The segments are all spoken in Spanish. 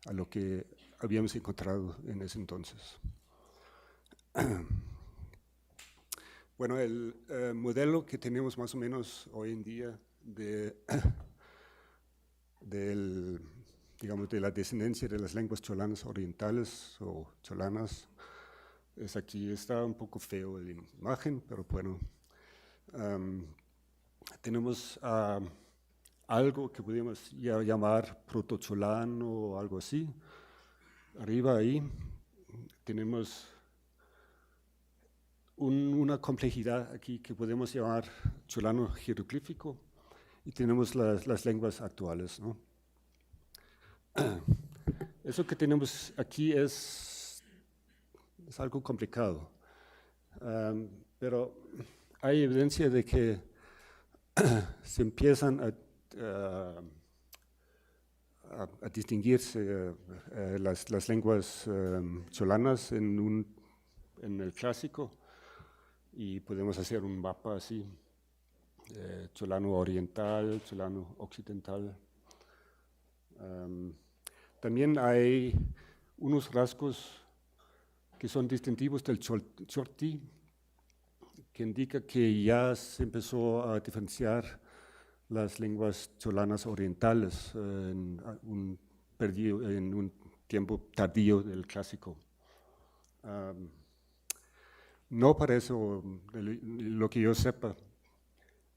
a lo que habíamos encontrado en ese entonces. Bueno, el modelo que tenemos más o menos hoy en día digamos, de la descendencia de las lenguas cholanas orientales o cholanas, es aquí. Está un poco feo la imagen, pero bueno. Tenemos algo que podríamos llamar protocholano o algo así. Arriba ahí tenemos una complejidad aquí que podemos llamar cholano jeroglífico, y tenemos las lenguas actuales, ¿no? Eso que tenemos aquí es algo complicado, pero hay evidencia de que se empiezan a distinguirse las lenguas cholanas en el clásico, y podemos hacer un mapa así, cholano oriental, cholano occidental. También hay unos rasgos que son distintivos del chortí, que indica que ya se empezó a diferenciar las lenguas cholanas orientales en un tiempo tardío del clásico. No para eso, lo que yo sepa,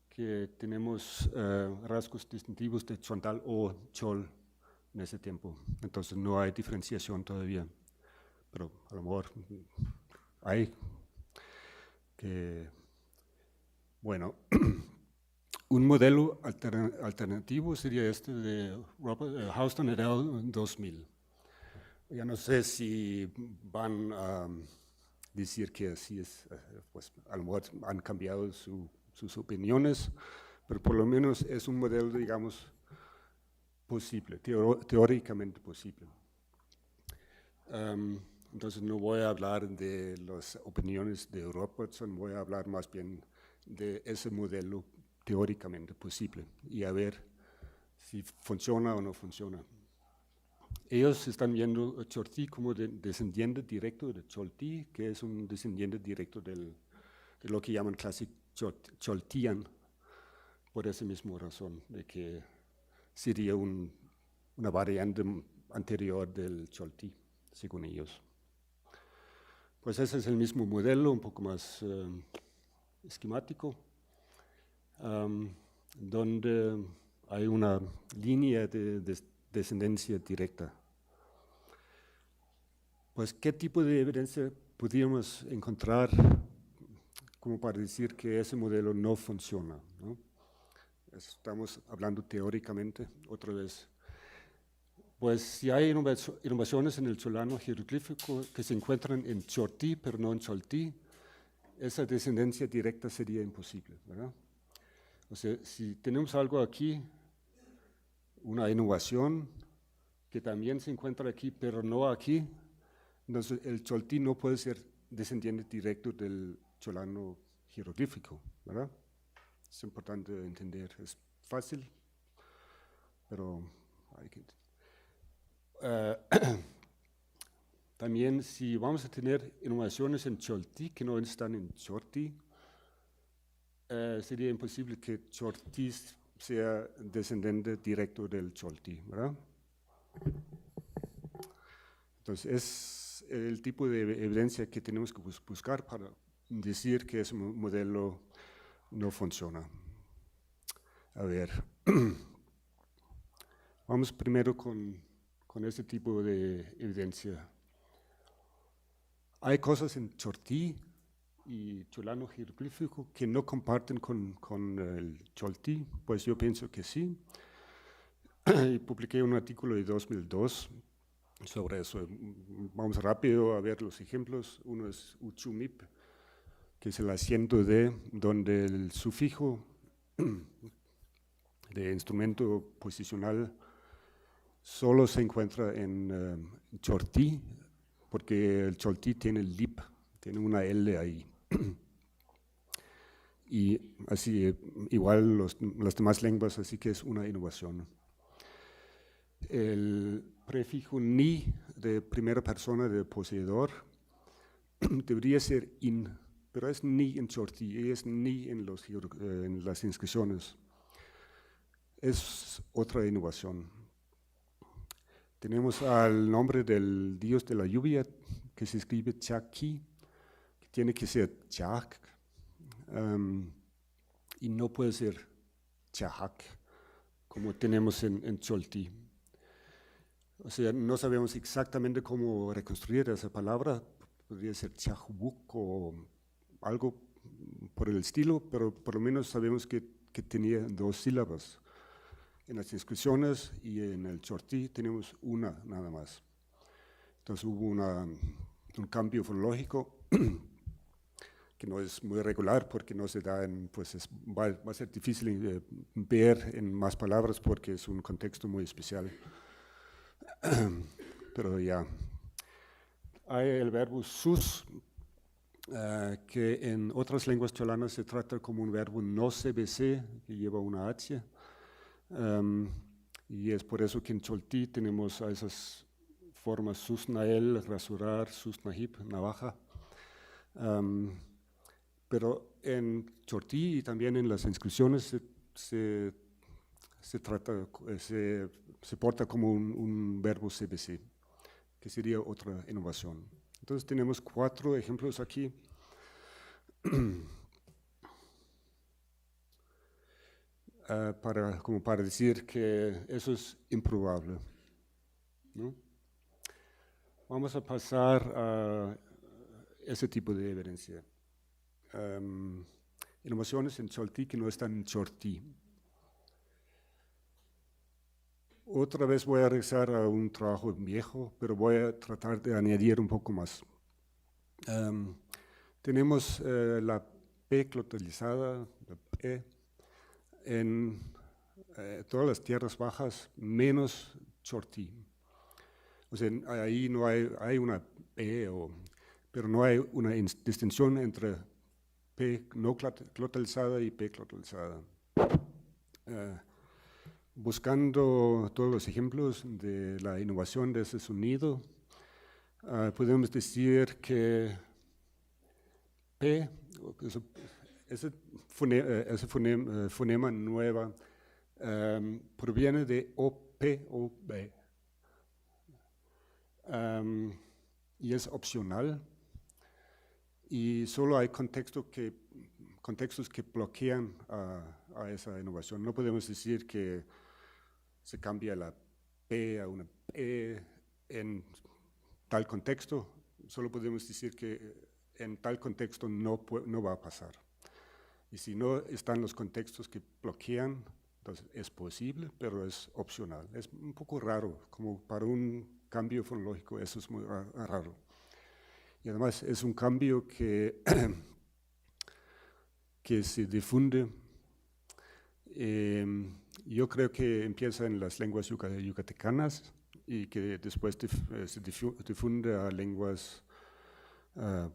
que tenemos rasgos distintivos de chontal o chol en ese tiempo. Entonces no hay diferenciación todavía, pero a lo mejor hay que, bueno, un modelo alternativo sería este de Robert Houston et al. 2000. Ya no sé si van a decir que así es, pues a lo mejor han cambiado sus opiniones, pero por lo menos es un modelo, digamos, posible, teóricamente posible. Entonces no voy a hablar de las opiniones de Robertson, voy a hablar más bien de ese modelo teóricamente posible y a ver si funciona o no funciona. Ellos están viendo a Chortí como descendiente directo de Choltí, que es un descendiente directo de lo que llaman Classic Choltian, por esa misma razón, de que sería una variante anterior del Choltí, según ellos. Pues ese es el mismo modelo, un poco más esquemático, donde hay una línea de descendencia directa. Pues, ¿qué tipo de evidencia podríamos encontrar como para decir que ese modelo no funciona, ¿no? Estamos hablando teóricamente, otra vez. Pues si hay innovaciones en el cholano jeroglífico que se encuentran en Chortí, pero no en Choltí, esa descendencia directa sería imposible, ¿verdad? O sea, si tenemos algo aquí, una innovación que también se encuentra aquí, pero no aquí, entonces el Choltí no puede ser descendiente directo del cholano jeroglífico, ¿verdad? Es importante entender, es fácil, pero hay que... también si vamos a tener innovaciones en Choltí que no están en Chortí, sería imposible que Chortí sea descendiente directo del Choltí, ¿verdad? Entonces es el tipo de evidencia que tenemos que buscar para decir que ese modelo no funciona. A ver, vamos primero con este tipo de evidencia. Hay cosas en Chortí y cholano jeroglífico que no comparten con el Choltí, pues yo pienso que sí. Y publiqué un artículo de 2002 sobre eso. Vamos rápido a ver los ejemplos. Uno es Uchumip, que es el acento de, donde el sufijo de instrumento posicional solo se encuentra en Chortí, porque el Choltí tiene el lip, tiene una L ahí. Y así, igual las demás lenguas, así que es una innovación. Por prefijo ni de primera persona de poseedor debería ser in, pero es ni en Chortí, es ni en las inscripciones. Es otra innovación. Tenemos al nombre del dios de la lluvia, que se escribe Chaki, que tiene que ser Chak, y no puede ser Chahak, como tenemos en Cholti. O sea, no sabemos exactamente cómo reconstruir esa palabra, podría ser Chahubuk o algo por el estilo, pero por lo menos sabemos que tenía 2 sílabas. En las inscripciones y en el Chortí tenemos una nada más. Entonces hubo un cambio fonológico que no es muy regular porque no se da pues va a ser difícil ver en más palabras porque es un contexto muy especial. Pero ya. Hay el verbo sus, que en otras lenguas cholanas se trata como un verbo no CBC, que lleva una H. Y es por eso que en Choltí tenemos a esas formas susnael, rasurar, susnahip, navaja. Pero en Chortí y también en las inscripciones se porta como un verbo CBC, que sería otra innovación. Entonces tenemos 4 ejemplos aquí. Como para decir que eso es improbable, ¿no? Vamos a pasar a ese tipo de evidencia. Innovaciones en Choltí que no están en Chortí. Otra vez voy a regresar a un trabajo viejo, pero voy a tratar de añadir un poco más. Tenemos la P glotalizada, la P, en todas las tierras bajas, menos Chortí. O sea, ahí no hay una P, pero no hay una distinción entre P no glotalizada y P glotalizada. Buscando todos los ejemplos de la innovación de ese sonido, podemos decir que P, ese fonema nueva, proviene de OP o B. Y es opcional y solo hay contextos que bloquean a esa innovación. No podemos decir que se cambia la P a una P en tal contexto, solo podemos decir que en tal contexto no va a pasar. Y si no están los contextos que bloquean, entonces es posible, pero es opcional. Es un poco raro, como para un cambio fonológico, eso es muy raro. Y además es un cambio que se difunde. Yo creo que empieza en las lenguas yucatecanas y que después se difunde a lenguas,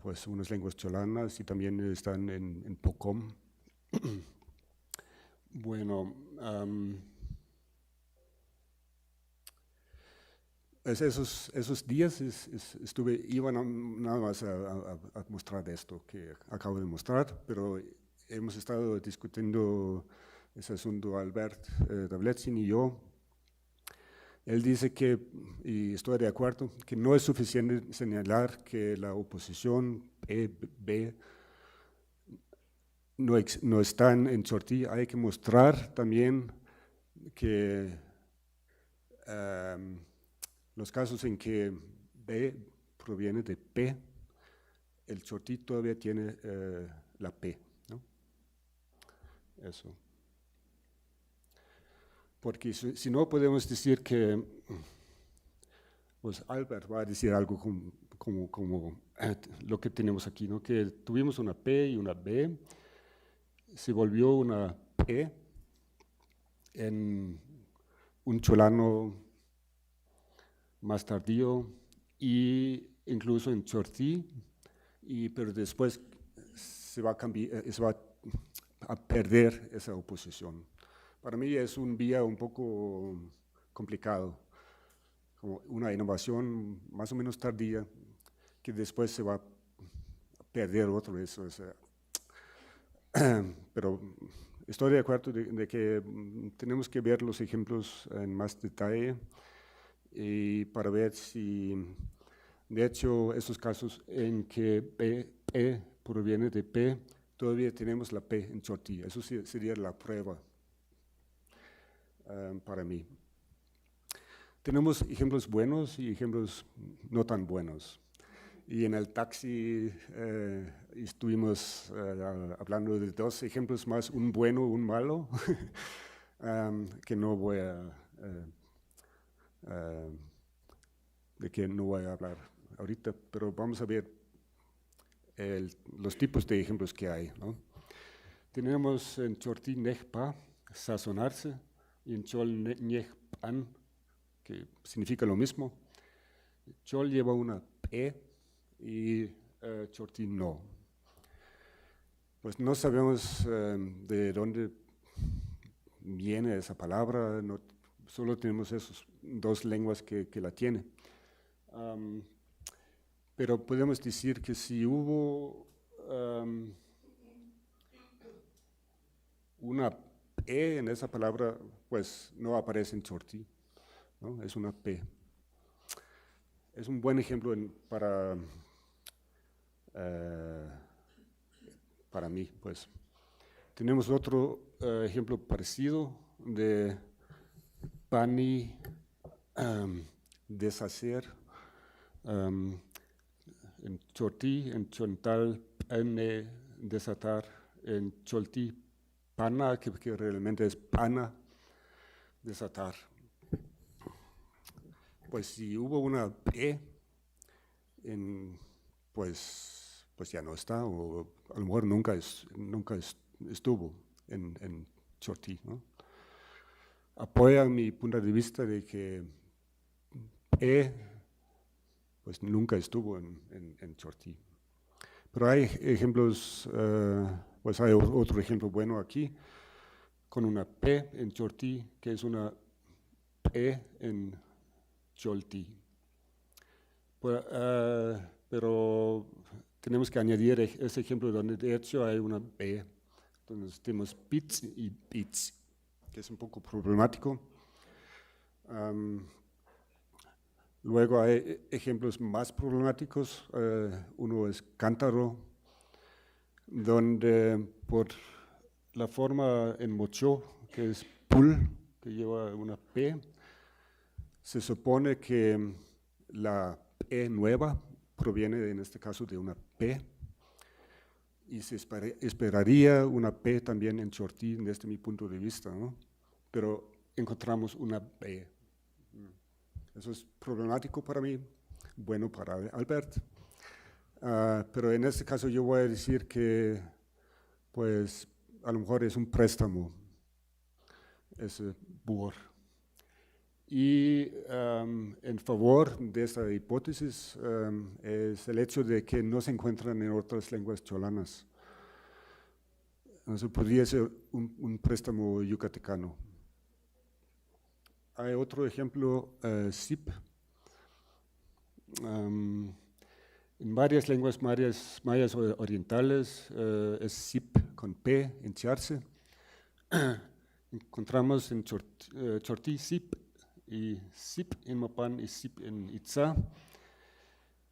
pues unas lenguas cholanas y también están en Pocom. Bueno, esos días iba nada más a mostrar esto que acabo de mostrar, pero hemos estado discutiendo ese asunto Albert Davletzin y yo. Él dice que, y estoy de acuerdo, que no es suficiente señalar que la oposición B no están en Chortí, hay que mostrar también que los casos en que B proviene de P, el Chortí todavía tiene la P, ¿no? Eso. Porque si no podemos decir que, pues Albert va a decir algo como lo que tenemos aquí, ¿no? Que tuvimos una P y una B, se volvió una P en un cholano más tardío y incluso en Chortí, pero después se va a perder esa oposición. Para mí es un vía un poco complicado, como una innovación más o menos tardía que después se va a perder otra vez. O sea, pero estoy de acuerdo de que tenemos que ver los ejemplos en más detalle y para ver si, de hecho, esos casos en que E proviene de P, todavía tenemos la P en Chortí. Eso sería la prueba para mí. Tenemos ejemplos buenos y ejemplos no tan buenos. Y en el taxi estuvimos hablando de dos ejemplos más, un bueno, un malo, que no voy a de que no voy a hablar ahorita, pero vamos a ver los tipos de ejemplos que hay, ¿no? Tenemos en Chortí Nejpa, sazonarse, y en Chol Nejpan, que significa lo mismo. Chol lleva una P y Chortí no. Pues no sabemos de dónde viene esa palabra, no, solo tenemos esas dos lenguas que la tienen. Pero podemos decir que si hubo una E en esa palabra, pues no aparece en Chortí, ¿no? Es una P. Es un buen ejemplo para mí, pues. Tenemos otro ejemplo parecido de pani, deshacer, en Chortí, en Chontal, pane, desatar, en Choltí, pana, que realmente es pana, desatar. Pues si hubo una P, pues ya no está, o a lo mejor nunca estuvo en Chortí, ¿no? Apoya mi punto de vista de que E pues nunca estuvo en Chortí. Pero hay ejemplos, pues hay otro ejemplo bueno aquí, con una P en Chortí, que es una E en Choltí. Pero tenemos que añadir ese ejemplo donde de hecho hay una B, donde tenemos bits y bits, que es un poco problemático. Luego hay ejemplos más problemáticos. Uno es cántaro, donde por la forma en mocho, que es pul, que lleva una P, se supone que la P nueva proviene en este caso de una P, y se esperaría una P también en Chortí desde mi punto de vista, ¿no? Pero encontramos una B. Eso es problemático para mí, bueno para Albert, pero en este caso yo voy a decir que pues a lo mejor es un préstamo, ese BUR. Y en favor de esta hipótesis es el hecho de que no se encuentran en otras lenguas cholanas. Entonces podría ser un préstamo yucatecano. Hay otro ejemplo, SIP. En varias lenguas mayas orientales es SIP con P, hincharse. Encontramos en Chortí SIP, y SIP en Mapán y SIP en Itzá.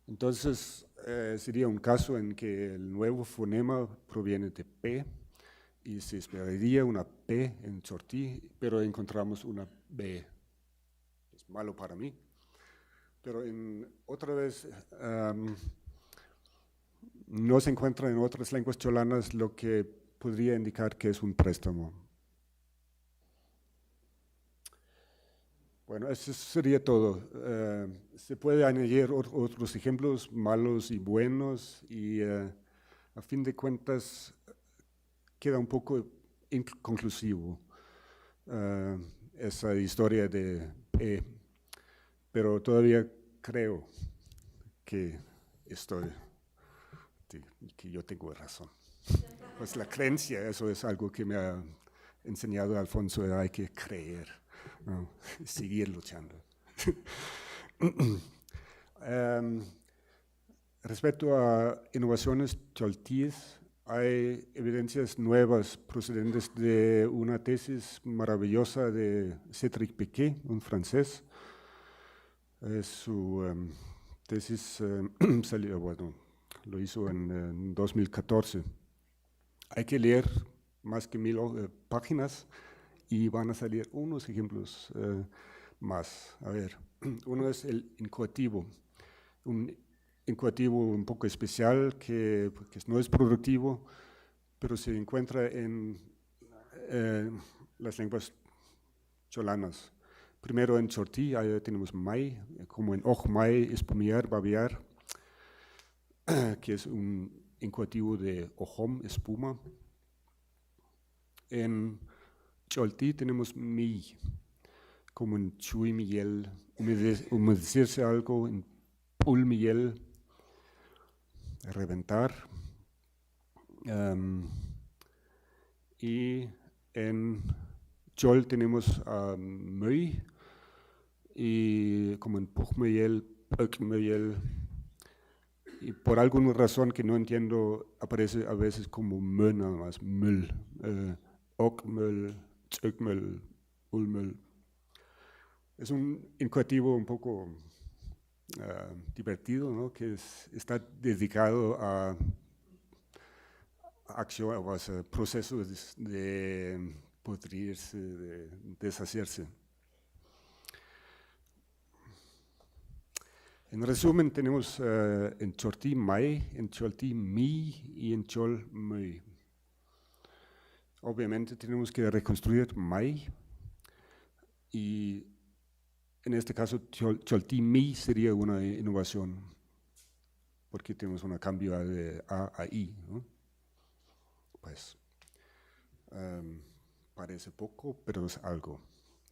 Entonces sería un caso en que el nuevo fonema proviene de P y se esperaría una P en Chortí, pero encontramos una B. Es malo para mí. Pero otra vez no se encuentra en otras lenguas cholanas, lo que podría indicar que es un préstamo. Bueno, eso sería todo. Se puede añadir otros ejemplos malos y buenos, y a fin de cuentas queda un poco inconclusivo esa historia de P, pero todavía creo que que yo tengo razón. Pues la creencia, eso es algo que me ha enseñado Alfonso, hay que creer, ¿no? Seguir luchando. Respecto a innovaciones choltíes, hay evidencias nuevas procedentes de una tesis maravillosa de Cédric Piquet, un francés. Su tesis salió, bueno, lo hizo en 2014. Hay que leer más que 1000 páginas y van a salir unos ejemplos más. A ver, uno es el incoativo. Un incoativo un poco especial que no es productivo, pero se encuentra en las lenguas cholanas. Primero en Chortí, ahí tenemos mai, como en oj mai, espumear, babear, que es un incoativo de ojom, espuma. En Choltí tenemos mi, como en chui miel, humedecerse algo, en pul miel, reventar. Y en Chol tenemos möy, y como en pujmeyel, pökmeyel, y por alguna razón que no entiendo, aparece a veces como mö nada más, müll, okmöll, tsökmöll, ulmöll. Es un incoativo un poco divertido, ¿no? Que está dedicado a acción, a procesos de pudrirse, de deshacerse. En resumen, tenemos en Chortí mai, en Choltí mi y en Chol möy. Obviamente tenemos que reconstruir mai y en este caso Choltí mi sería una innovación porque tenemos un cambio de A a I, ¿no? Pues parece poco, pero es algo,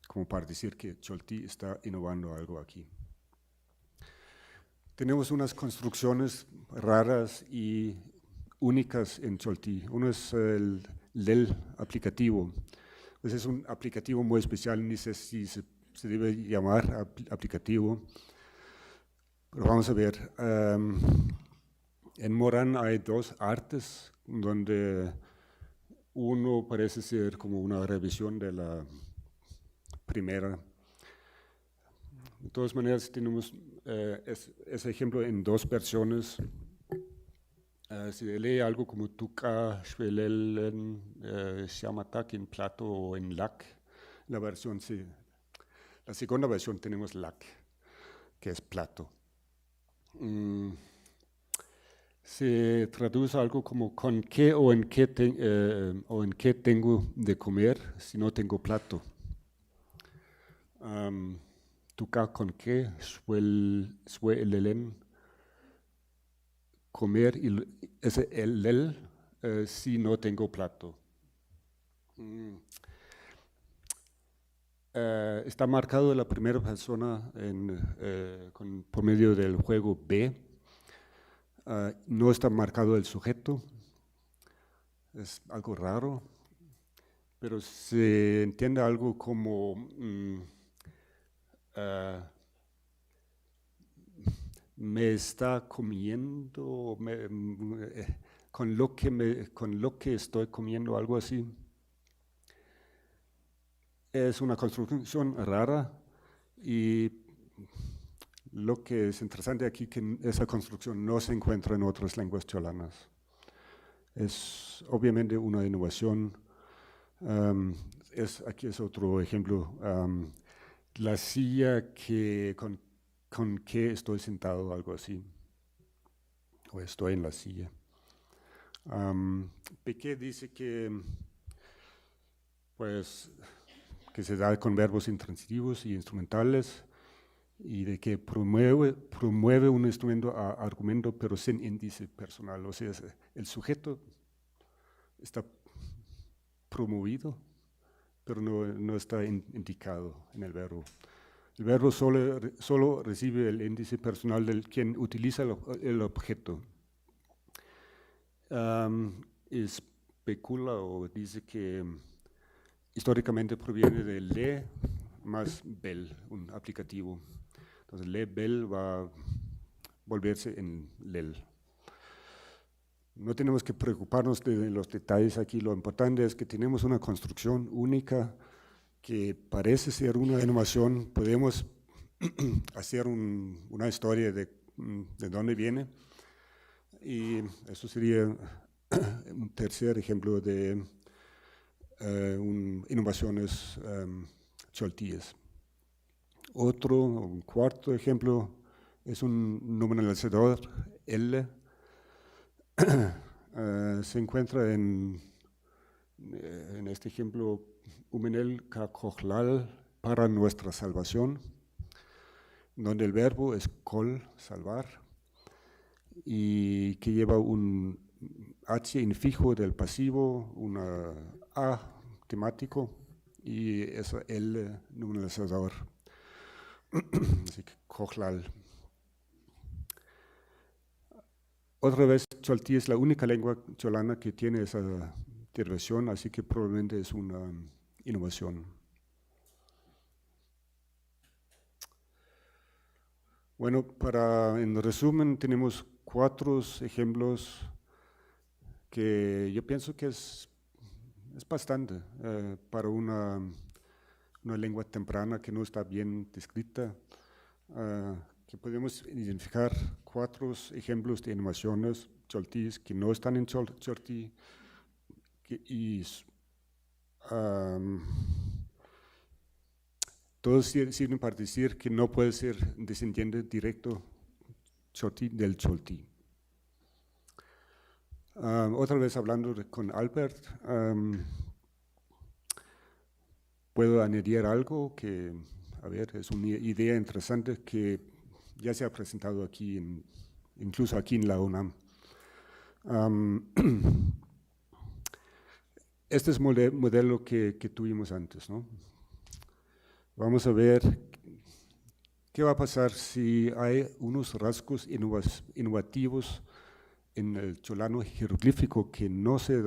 como para decir que Choltí está innovando algo aquí. Tenemos unas construcciones raras y únicas en Choltí. Uno es el LEL aplicativo. Pues es un aplicativo muy especial, ni sé si se debe llamar aplicativo. Pero vamos a ver. En Morán hay dos artes, donde uno parece ser como una revisión de la primera. De todas maneras, tenemos ese ejemplo en dos versiones. Se lee algo como tuca, shvelelen, shamatak en plato o en lac. La segunda versión tenemos lac, que es plato. Se traduce algo como con qué o en qué tengo de comer si no tengo plato. Tuca con qué, shvelelen, comer, y ese el si no tengo plato. Está marcado la primera persona por medio del juego B. No está marcado el sujeto. Es algo raro, pero se entiende algo como me está comiendo, con lo que estoy comiendo, algo así. Es una construcción rara y lo que es interesante aquí es que esa construcción no se encuentra en otras lenguas cholanas. Es obviamente una innovación. Aquí es otro ejemplo. La silla con que estoy sentado, algo así. O estoy en la silla. Piquet dice que se da con verbos intransitivos y instrumentales y de que promueve un instrumento a argumento pero sin índice personal. O sea, el sujeto está promovido, pero no está indicado en el verbo. El verbo solo recibe el índice personal del quien utiliza el objeto. Especula o dice que históricamente proviene de le más bel, un aplicativo. Entonces, lebel va a volverse en lel. No tenemos que preocuparnos de los detalles aquí, lo importante es que tenemos una construcción única que parece ser una innovación, podemos hacer una historia de dónde viene, y eso sería un tercer ejemplo de innovaciones choltíes. Un cuarto ejemplo es un nominalizador L. Se encuentra en este ejemplo Umenel Kakochlal, para nuestra salvación, donde el verbo es kol, salvar, y que lleva un H infijo del pasivo, una A temático y eso L nominalizador. Así que Kokhlal. Otra vez, choltí es la única lengua cholana que tiene esa derivación, así que probablemente es una innovación. Bueno, en resumen, tenemos 4 ejemplos que yo pienso que es bastante para una lengua temprana que no está bien descrita, que podemos identificar 4 ejemplos de innovaciones choltíes que no están en choltí y todos sirven para decir que no puede ser descendiente directo del choltí. Otra vez hablando con Albert, puedo añadir algo que, a ver, es una idea interesante que ya se ha presentado aquí, incluso aquí en la UNAM. Este es el modelo que tuvimos antes, ¿no? Vamos a ver qué va a pasar si hay unos rasgos innovativos en el cholano jeroglífico que no se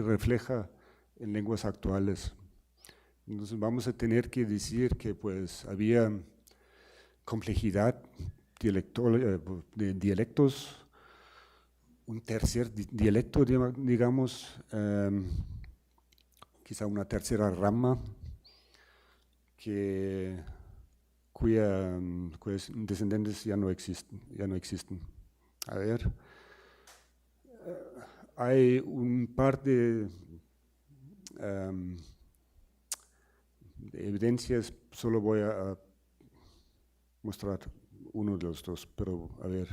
refleja en lenguas actuales. Entonces vamos a tener que decir que pues había complejidad de dialectos, un tercer dialecto, digamos, quizá una tercera rama cuyos descendientes ya no existen. A ver, hay un par de evidencias, solo voy a mostrar uno de los 2, pero a ver.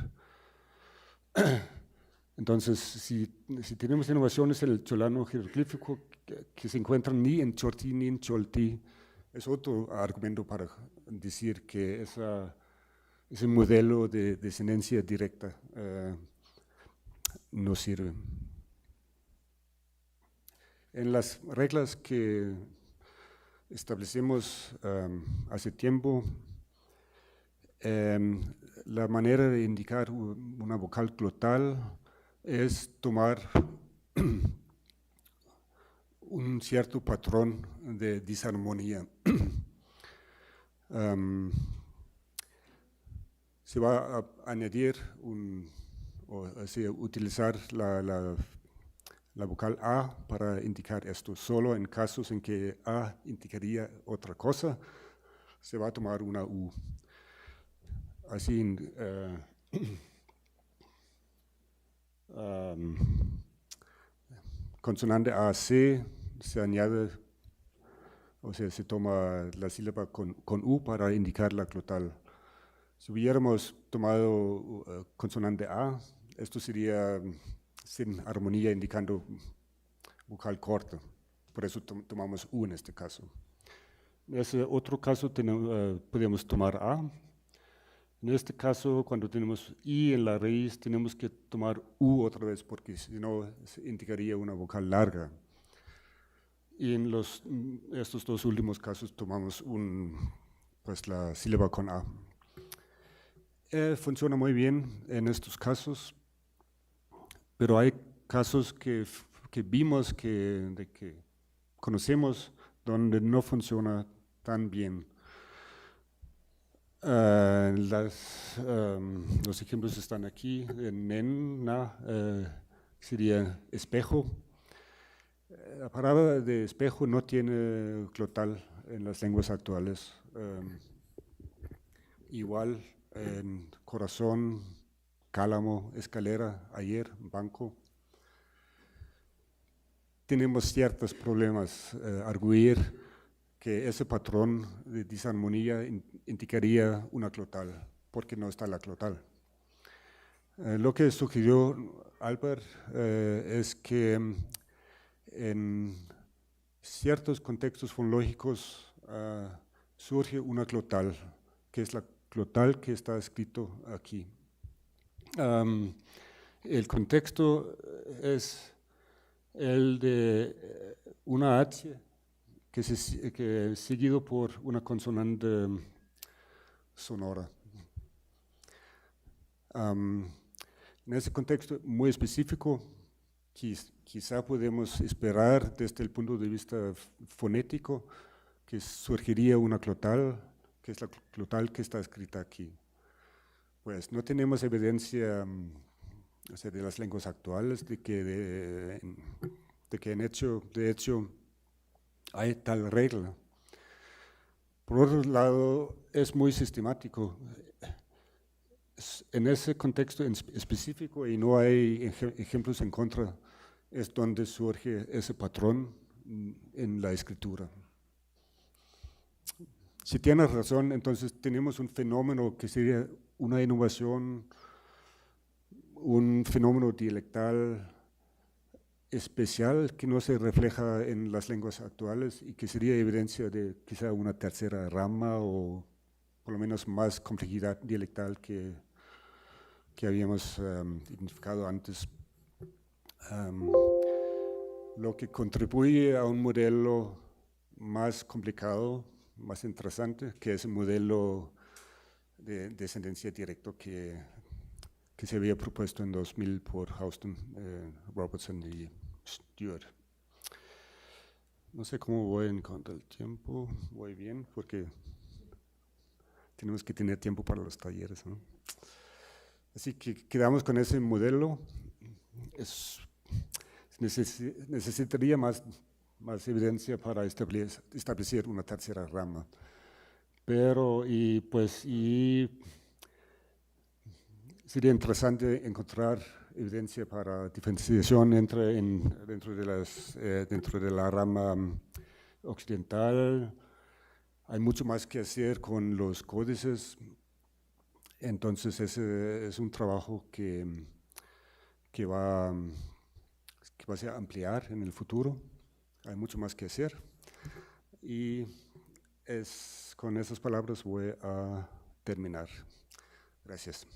Entonces, si tenemos innovaciones en el cholano jeroglífico que se encuentran ni en chortí ni en choltí, es otro argumento para decir que ese modelo de descendencia directa no sirve. En las reglas que establecimos hace tiempo, la manera de indicar una vocal glotal es tomar un cierto patrón de disarmonía. Se va a añadir utilizar la vocal A para indicar esto. Solo en casos en que A indicaría otra cosa, se va a tomar una U. Así, consonante AC se añade, o sea, se toma la sílaba con U para indicar la glotal. Si hubiéramos tomado consonante A, esto sería sin armonía, indicando vocal corta. Por eso tomamos U en este caso. En ese otro caso podemos tomar A. En este caso, cuando tenemos I en la raíz, tenemos que tomar U otra vez, porque si no, indicaría una vocal larga. Y en estos 2 últimos casos tomamos pues la sílaba con A. Funciona muy bien en estos casos, pero hay casos que vimos, que conocemos, donde no funciona tan bien. Los ejemplos están aquí. Nen, na, sería espejo. La palabra de espejo no tiene glotal en las lenguas actuales. Igual en corazón, cálamo, escalera, ayer, banco. Tenemos ciertos problemas. Arguir que ese patrón de disarmonía indicaría una glotal, porque no está la glotal. Lo que sugirió Albert es que en ciertos contextos fonológicos surge una glotal, que es la glotal que está escrito aquí. El contexto es el de una H que es seguido por una consonante sonora. En ese contexto muy específico, quizá podemos esperar desde el punto de vista fonético que surgiría una glotal, que es la glotal que está escrita aquí. Pues no tenemos evidencia o sea, de las lenguas actuales de que de hecho hay tal regla. Por otro lado, es muy sistemático. En ese contexto específico, y no hay ejemplos en contra, es donde surge ese patrón en la escritura. Si tienes razón, entonces tenemos un fenómeno que sería una innovación, un fenómeno dialectal especial que no se refleja en las lenguas actuales y que sería evidencia de quizá una tercera rama o por lo menos más complejidad dialectal que habíamos identificado antes. Lo que contribuye a un modelo más complicado, más interesante, que es el modelo de descendencia directa que se había propuesto en 2000 por Houston, Robertson y Stewart. No sé cómo voy en cuanto al tiempo, voy bien, porque tenemos que tener tiempo para los talleres, ¿no? Así que quedamos con ese modelo. Necesitaría más evidencia para establecer una tercera rama. Pero, sería interesante encontrar evidencia para diferenciación dentro de la rama occidental. Hay mucho más que hacer con los códices. Entonces, ese es un trabajo que va a ampliar en el futuro. Hay mucho más que hacer. Y con esas palabras voy a terminar. Gracias.